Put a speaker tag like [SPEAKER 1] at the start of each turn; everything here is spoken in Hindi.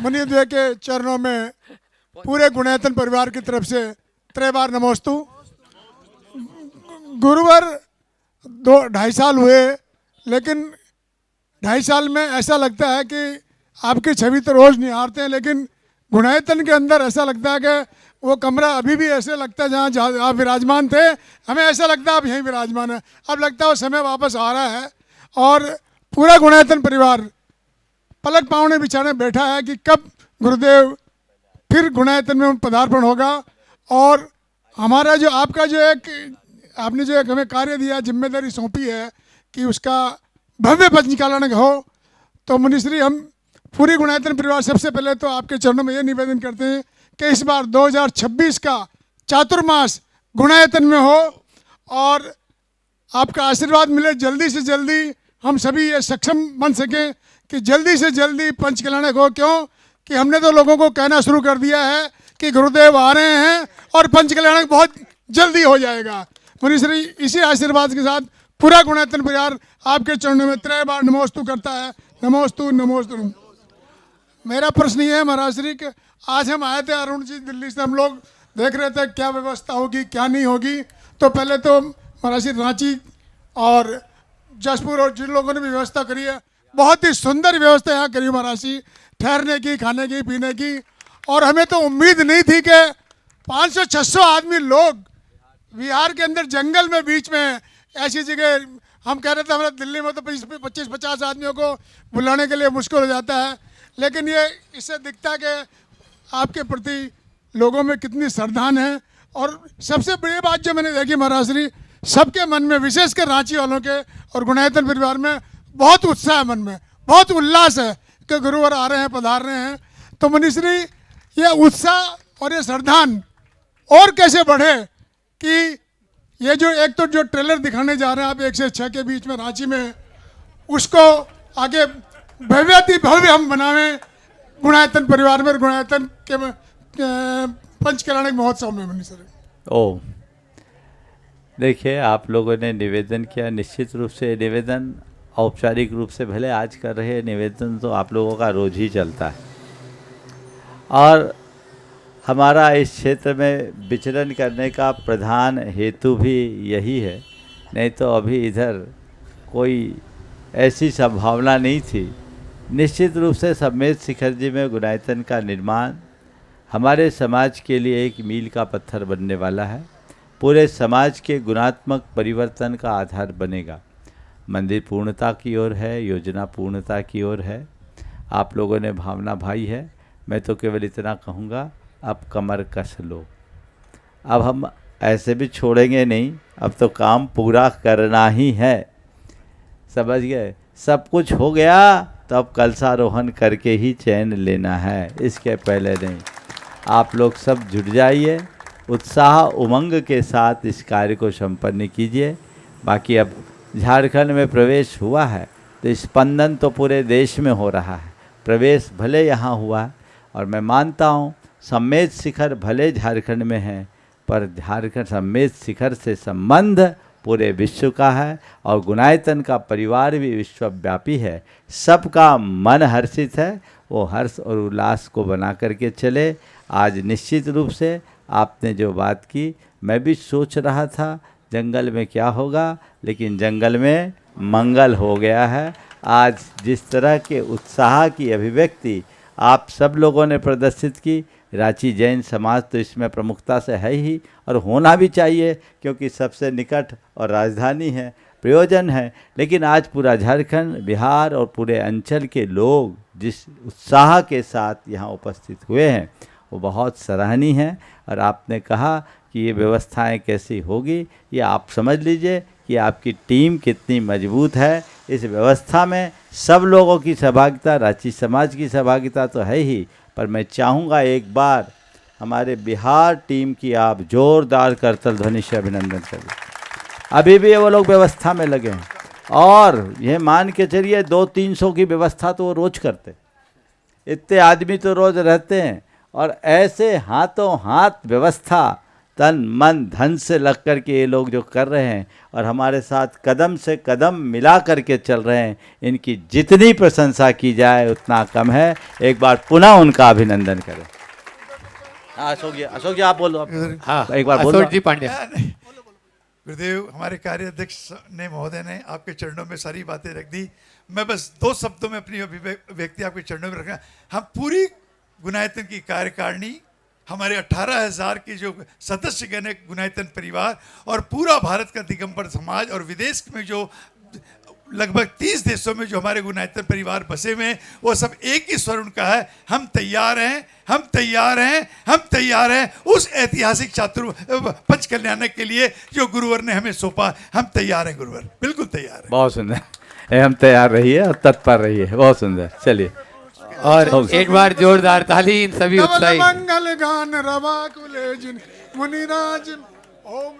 [SPEAKER 1] मुनिदेव के चरणों में पूरे गुणैतन परिवार की तरफ से 3 बार नमोस्तु। गुरुवर 2-2.5 साल हुए, लेकिन 2.5 साल में ऐसा लगता है कि आपकी छवि तो रोज़ निहारते हैं, लेकिन गुणैतन के अंदर ऐसा लगता है कि वो कमरा अभी भी ऐसे लगता है जहाँ आप विराजमान थे, हमें ऐसा लगता है आप यहीं विराजमान है। अब लगता है वो समय वापस आ रहा है और पूरा गुणैतन परिवार पलक पावने बिछाने बैठा है कि कब गुरुदेव फिर गुणैतन में पदार्पण होगा। और हमारा जो आपका जो आपने जो एक हमें कार्य दिया, जिम्मेदारी सौंपी है कि उसका भव्य पथ निकालने का हो, तो मुनिश्री हम पूरी गुणैतन परिवार सबसे पहले तो आपके चरणों में ये निवेदन करते हैं कि इस बार 2026 का चातुर्मास गुणैतन में हो और आपका आशीर्वाद मिले। जल्दी से जल्दी हम सभी ये सक्षम बन सकें कि जल्दी से जल्दी पंच कल्याणक हो। क्यों कि हमने तो लोगों को कहना शुरू कर दिया है कि गुरुदेव आ रहे हैं और पंच कल्याणक बहुत जल्दी हो जाएगा। मुनिश्री इसी आशीर्वाद के साथ पूरा गुणैतन परिवार आपके चरणों में 3 बार नमोस्तु करता है। नमोस्तु नमोस्तु। मेरा प्रश्न ये है महाराज श्री कि आज हम आए थे अरुण जी दिल्ली से, हम लोग देख रहे थे क्या व्यवस्था होगी क्या नहीं होगी। तो पहले तो महाराज श्री रांची और जसपुर और जिन लोगों ने भी व्यवस्था करी है, बहुत ही सुंदर व्यवस्था यहाँ करी महाराज जी, ठहरने की, खाने की, पीने की। और हमें तो उम्मीद नहीं थी कि 500-600 आदमी लोग बिहार के अंदर जंगल में बीच में ऐसी जगह, हम कह रहे थे हमारे दिल्ली में तो 25-50 आदमियों को बुलाने के लिए मुश्किल हो जाता है, लेकिन ये इससे दिखता है कि आपके प्रति लोगों में कितनी श्रद्धान है। और सबसे बड़ी बात जो मैंने देखी महाराज श्री, सबके मन में, विशेषकर रांची वालों के और गुणैतन परिवार में बहुत उत्साह है, मन में बहुत उल्लास है कि गुरुवर आ रहे हैं, पधार रहे हैं। तो मुनिश्री ये उत्साह और ये श्रद्धान और कैसे बढ़े कि ये जो एक तो जो ट्रेलर दिखाने जा रहे हैं आप 1 से 6 के बीच में रांची में, उसको आगे भव्यति भव्य हम बनावें गुणैतन परिवार में, गुणैतन के पंच कल्याणक महोत्सव में। मुनिश्री
[SPEAKER 2] ओ देखिए, आप लोगों ने निवेदन किया, निश्चित रूप से निवेदन औपचारिक रूप से भले आज कर रहे हैं, निवेदन तो आप लोगों का रोज ही चलता है। और हमारा इस क्षेत्र में विचरण करने का प्रधान हेतु भी यही है, नहीं तो अभी इधर कोई ऐसी संभावना नहीं थी। निश्चित रूप से सम्मेद शिखर जी में गुणैतन का निर्माण हमारे समाज के लिए एक मील का पत्थर बनने वाला है, पूरे समाज के गुणात्मक परिवर्तन का आधार बनेगा। मंदिर पूर्णता की ओर है, योजना पूर्णता की ओर है, आप लोगों ने भावना भाई है। मैं तो केवल इतना कहूँगा, अब कमर कस लो, अब हम ऐसे भी छोड़ेंगे नहीं, अब तो काम पूरा करना ही है, समझ गए। सब कुछ हो गया तो अब कलशारोहण करके ही चैन लेना है, इसके पहले नहीं। आप लोग सब जुट जाइए, उत्साह उमंग के साथ इस कार्य को संपन्न कीजिए। बाकी अब झारखंड में प्रवेश हुआ है तो स्पंदन तो पूरे देश में हो रहा है। प्रवेश भले यहाँ हुआ है और मैं मानता हूँ सम्मेद शिखर भले झारखंड में है, पर झारखंड सम्मेद शिखर से संबंध पूरे विश्व का है और गुणैतन का परिवार भी विश्वव्यापी है। सबका मन हर्षित है, वो हर्ष और उल्लास को बना करके चले। आज निश्चित रूप से आपने जो बात की, मैं भी सोच रहा था जंगल में क्या होगा, लेकिन जंगल में मंगल हो गया है। आज जिस तरह के उत्साह की अभिव्यक्ति आप सब लोगों ने प्रदर्शित की, रांची जैन समाज तो इसमें प्रमुखता से है ही और होना भी चाहिए, क्योंकि सबसे निकट और राजधानी है, प्रयोजन है। लेकिन आज पूरा झारखंड, बिहार और पूरे अंचल के लोग जिस उत्साह के साथ यहाँ उपस्थित हुए हैं वो बहुत सराहनीय है। और आपने कहा कि ये व्यवस्थाएं कैसी होगी, ये आप समझ लीजिए कि आपकी टीम कितनी मजबूत है। इस व्यवस्था में सब लोगों की सहभागिता, रांची समाज की सहभागिता तो है ही, पर मैं चाहूँगा एक बार हमारे बिहार टीम की आप जोरदार करतल ध्वनि से अभिनंदन करिए। अभी भी वो लोग व्यवस्था में लगे हैं और ये मान के चलिए 200-300 की व्यवस्था तो वो रोज़ करते, इतने आदमी तो रोज़ रहते हैं और ऐसे हाथों हाथ व्यवस्था तन मन धन से लग कर के ये लोग जो कर रहे हैं और हमारे साथ कदम से कदम मिला करके चल रहे हैं, इनकी जितनी प्रशंसा की जाए उतना कम है। एक बार पुनः उनका अभिनंदन करें। अशोक जी आप बोलो।
[SPEAKER 3] हाँ,
[SPEAKER 2] एक बार बोलो।
[SPEAKER 3] अशोक जी पांड्या।
[SPEAKER 4] गुरुदेव, हमारे कार्याध्यक्ष ने महोदय ने आपके चरणों में सारी बातें रख दी। मैं बस 2 शब्दों में अपनी अभिव्यक्ति आपके चरणों में रखना। हम पूरी गुणायतन की कार्यकारिणी, हमारे 18,000 के जो सदस्यगण है गुणायतन परिवार, और पूरा भारत का दिगंबर समाज, और विदेश में जो लगभग 30 देशों में जो हमारे गुणायतन परिवार बसे हुए हैं, वो सब एक ही स्वर उनका है, हम तैयार हैं, हम तैयार हैं, हम तैयार हैं उस ऐतिहासिक पंच कल्याण के लिए जो गुरुवर ने हमें सौंपा। हम तैयार हैं गुरुवर, बिल्कुल तैयार हैं।
[SPEAKER 2] बहुत सुंदर, हम तैयार रहिए और तत्पर रहिए। बहुत सुंदर। चलिए,
[SPEAKER 3] और एक बार जोरदार ताली इन सभी
[SPEAKER 1] धवल
[SPEAKER 3] उत्साही
[SPEAKER 1] मंगल गान रवा कुले जिन मुनिराज। ओम